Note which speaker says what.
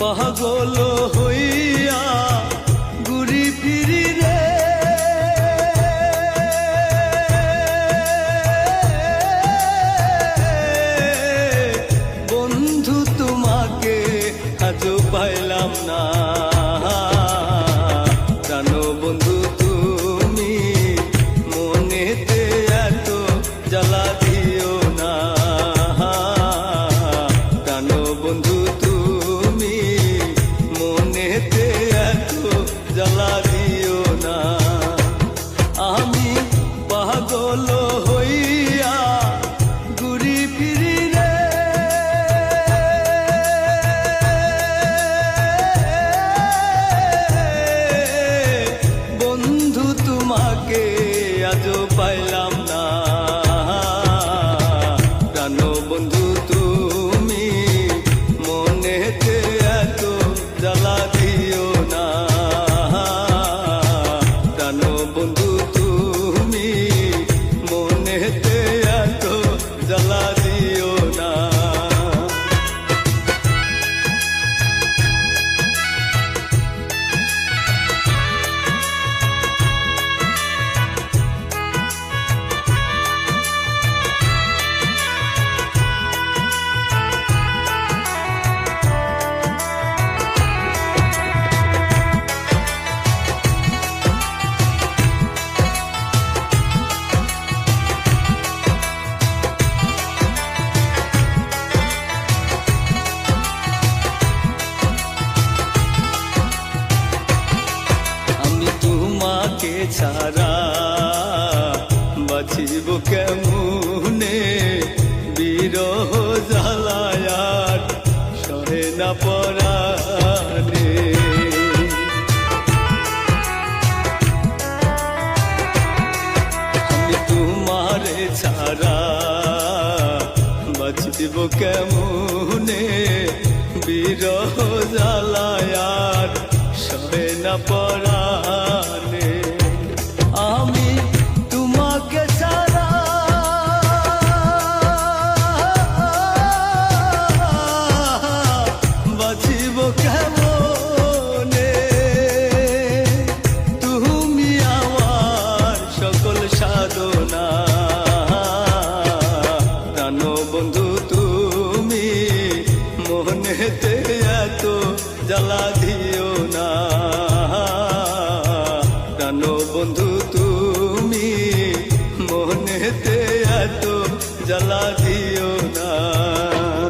Speaker 1: পাগল হইয়া ঘুরি ফিরি রে, বন্ধু তোমাকে আজও পাইলাম না। জানো বন্ধু তুমি মনেতে এত জ্বালা দিও না। জানো বন্ধু তুমি মনেতে এত জ্বালা দিও না। আমি পাগল হইয়া ঘুরি ফিরি রে, বন্ধু তোমাকে আজও পাইলাম না। জানো বন্ধু তুমি মনেতে এত জ্বালা দিও না। জানো বন্ধু তুমি মনেতে এত জ্বালা দিও না। তোমাকে ছাড়া বাঁচিব কেমনে, বিরহ জ্বালায়ার সহে না পরাণে। আমি তোমারে ছাড়া বাঁচিব কেমনে, বিরহ জ্বালায়ার সহে না পরাণে।